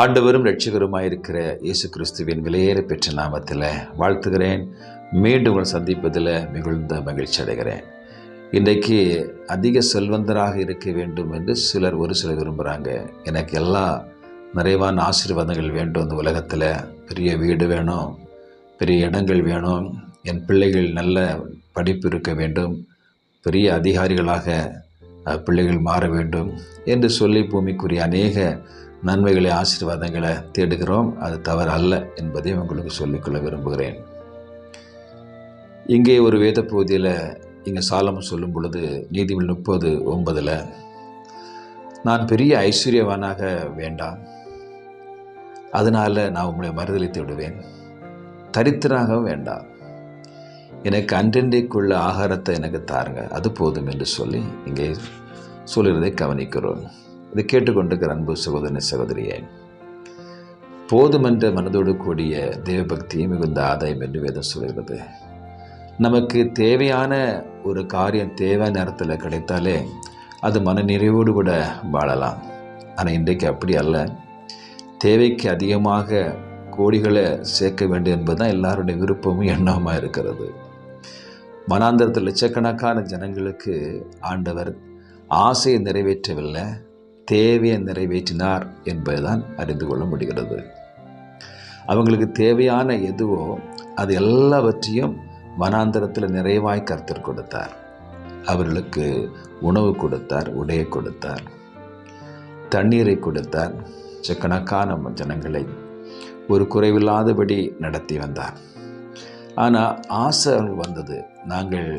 ஆண்டவரும் இரட்சகருமாயிருக்கிற இயேசு கிறிஸ்துவின் விலையேற பெற்ற நாமத்தில் வாழ்த்துகிறேன். மீண்டும் உங்களை சந்திப்பதில் மிகுந்த மகிழ்ச்சி அடைகிறேன். இன்றைக்கு அதிக செல்வந்தராக இருக்க வேண்டும் என்று ஒரு சிலர் விரும்புகிறாங்க. எனக்கு எல்லா நிறைவான ஆசீர்வாதங்கள் வேண்டும். இந்த உலகத்தில் பெரிய வீடு வேணும், பெரிய இடங்கள் வேணும், என் பிள்ளைகள் நல்ல படிப்பு இருக்க வேண்டும், பெரிய அதிகாரிகளாக பிள்ளைகள் மாற வேண்டும் என்று சொல்லி பூமிக்குரிய அநேக நன்மைகளை ஆசீர்வாதங்களை தேடுகிறோம். அது தவறு அல்ல என்பதை உங்களுக்கு சொல்லிக்கொள்ள விரும்புகிறேன். இங்கே ஒரு வேத பகுதியில் இங்கே சாலமன் சொல்லும் பொழுது நீதிமொழி 30:9 நான் பெரிய ஐஸ்வர்யவானாக வேண்டாம், அதனால் நான் உங்களை மறுதலித்து விடுவேன், தரித்திராகவும் வேண்டாம், எனக்கு அன்றென்றைக்குள்ள ஆகாரத்தை எனக்கு தாருங்க, அது போதும் என்று சொல்லி இங்கே சொல்கிறதை கவனிக்கிறோம். இதை கேட்டுக்கொண்டிருக்கிற அன்பு சகோதரனை சகோதரியே, போதுமென்ற மனதோடு கூடிய தேவபக்தியை மிகுந்த ஆதாயம் என்று வேதம் சொல்கிறது. நமக்கு தேவையான ஒரு காரியம் தேவையான நேரத்தில் கிடைத்தாலே அது மன நிறைவோடு கூட வாழலாம். ஆனால் இன்றைக்கு அப்படி அல்ல. தேவைக்கு அதிகமாக கோடிகளை சேர்க்க வேண்டும் என்பதுதான் எல்லாருடைய விருப்பமும் எண்ணமாக இருக்கிறது. மனாந்தரத்தில் லட்சக்கணக்கான ஜனங்களுக்கு ஆண்டவர் ஆசையை நிறைவேற்றவில்லை, தேவையை நிறைவேற்றினார் என்பதுதான் அறிந்து கொள்ள முடிகிறது. அவங்களுக்கு தேவையான எதுவோ அது எல்லாவற்றையும் வனாந்தரத்தில் நிறைவாய் கர்த்தர் கொடுத்தார். அவர்களுக்கு உணவு கொடுத்தார், உடையை கொடுத்தார், தண்ணீரை கொடுத்தார். லட்சக்கணக்கான ஜனங்களை ஒரு குறைவில்லாதபடி நடத்தி வந்தார். ஆனால் ஆசை அவங்களுக்கு வந்தது. நாங்கள்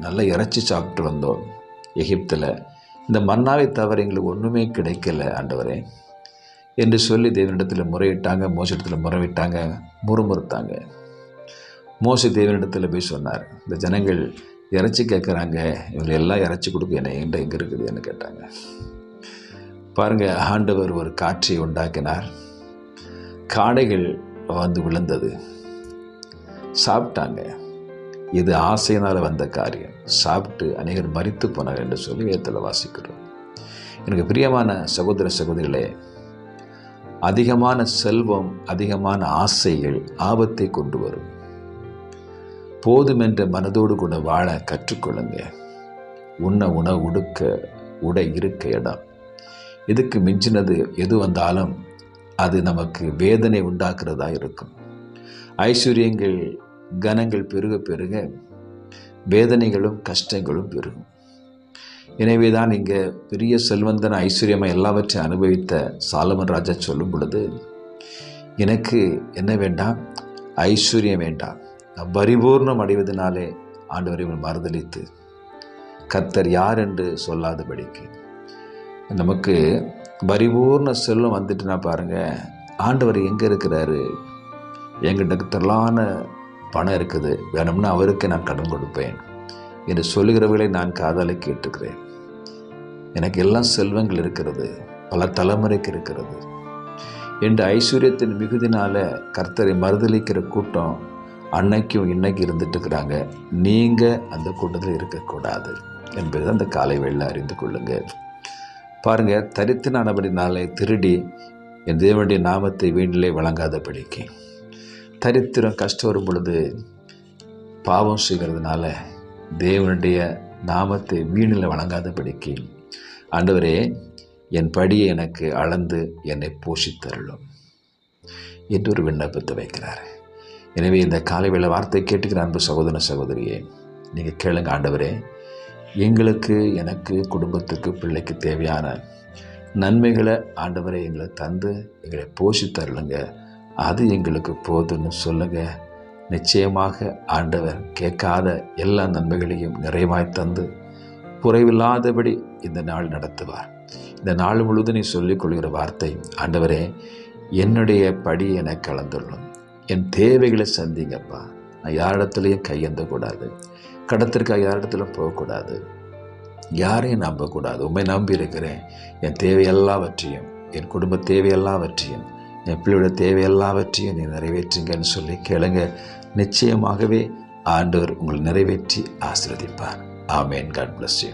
நல்லா இறைச்சி சாப்பிட்டு வந்தோம் எகிப்தில், இந்த மன்னாவை தவிர எங்களுக்கு ஒன்றுமே கிடைக்கல ஆண்டவரே என்று சொல்லி தேவனிடத்தில் முறையிட்டாங்க. மோசத்தில் முறையிட்டாங்க, முறுமுறுத்தாங்க. மோச தேவனிடத்தில் போய் சொன்னார், இந்த ஜனங்கள் இறைச்சி கேட்குறாங்க, இவங்க எல்லாம் இறைச்சி கொடுக்க என்ன எங்கே இருக்குதுன்னு கேட்டாங்க. பாருங்கள், ஆண்டவர் ஒரு காட்சியை உண்டாக்கினார். காடைகள் வந்து விழுந்தது, சாப்பிட்டாங்க. இது ஆசையினால் வந்த காரியம். சாப்பிட்டு அநேகர் மரித்து போனார் என்று சொல்லி வேதத்தில் வாசிக்கிறோம். எனக்கு பிரியமான சகோதர சகோதரிகளே, அதிகமான செல்வம், அதிகமான ஆசைகள் ஆபத்தை கொண்டு வரும். போதுமென்ற மனதோடு கூட வாழ கற்றுக்கொள்ளுங்க. உண்ண உணவு, உடுக்க உடை, இருக்க இடம், இதுக்கு மிஞ்சினது எது வந்தாலும் அது நமக்கு வேதனை உண்டாக்குறதா இருக்கும். ஐஸ்வர்யங்கள், கனங்கள் பெருக பெருக வேதனைகளும் கஷ்டங்களும் பெருகும். எனவே தான் இங்கே பெரிய செல்வந்தன ஐஸ்வர்யமாக எல்லாவற்றையும் அனுபவித்த சாலமன் ராஜா சொல்லும் பொழுது, எனக்கு என்ன வேண்டாம், ஐஸ்வர்யம் வேண்டாம், பரிபூர்ணம் அடைவதனாலே ஆண்டவரை மறுதலித்து கர்த்தர் யார் என்று சொல்லாதபடிக்கு நமக்கு பரிபூர்ண செல்வம் வந்துட்டுனா பாருங்கள், ஆண்டவர் எங்கே இருக்கிறாரு, எங்கிட்ட திரளான பணம் இருக்குது, வேணும்னா அவருக்கு நான் கடன் கொடுப்பேன் என்று சொல்லுகிறவர்களை நான் காதாலை கேட்டுக்கிறேன். எனக்கு எல்லாம் செல்வங்கள் இருக்கிறது, பல தலைமுறைக்கு இருக்கிறது என்று ஐஸ்வர்யத்தின் மிகுதினால கர்த்தரை மறுதலிக்கிற கூட்டம் அன்னைக்கும் இன்னைக்கு இருந்துட்டு இருக்கிறாங்க. நீங்கள் அந்த கூட்டத்தில் இருக்கக்கூடாது என்பதை அந்த காலை வேளையில் அறிந்து கொள்ளுங்க. பாருங்கள், தரித்தினானபடினாலே திருடி என் தேவனுடைய நாமத்தை வீணிலே வழங்காதபடிக்கு, தரித்திரம் கஷ்டம் வரும் பொழுது பாவம் செய்கிறதுனால தேவனுடைய நாமத்தை வீணில் வழங்காதபடிக்கு ஆண்டவரே என் படியை எனக்கு அளந்து என்னை போஷித்தருளும் என்று ஒரு விண்ணப்பத்தை வைக்கிறார். எனவே இந்த காலை வேளை வார்த்தை கேட்டுக்கிற அன்பு சகோதர சகோதரியே, நீங்கள் கேளுங்க, ஆண்டவரே எங்களுக்கு, எனக்கு, குடும்பத்துக்கு, பிள்ளைக்கு தேவையான நன்மைகளை ஆண்டவரை எங்களை தந்து எங்களை போஷித்தருளுங்க, அது எங்களுக்கு போதுன்னு சொல்லுங்க. நிச்சயமாக ஆண்டவர் கேட்காத எல்லா நன்மைகளையும் நிறைவாய் தந்து குறைவில்லாதபடி இந்த நாள் நடத்துவார். இந்த நாள் முழுவதும் நீ சொல்லிக் கொள்கிற வார்த்தை, ஆண்டவரே என்னுடைய படி என கலந்துள்ளோம், என் தேவைகளை சந்திங்கப்பா, நான் யாரிடத்துலையும் கையெந்தக்கூடாது, கடத்திற்காக யாரிடத்துலையும் போகக்கூடாது, யாரையும் நம்பக்கூடாது, உண்மை நம்பி இருக்கிறேன். என் தேவையெல்லாவற்றையும், என் குடும்ப தேவையெல்லாவற்றையும், என் பிள்ளையோட தேவையெல்லாவற்றையும் நீ நிறைவேற்றுங்கன்னு சொல்லி கேளுங்க. நிச்சயமாகவே ஆண்டவர் உங்களை நிறைவேற்றி ஆசீர்வதிப்பார். ஆமென். God bless you.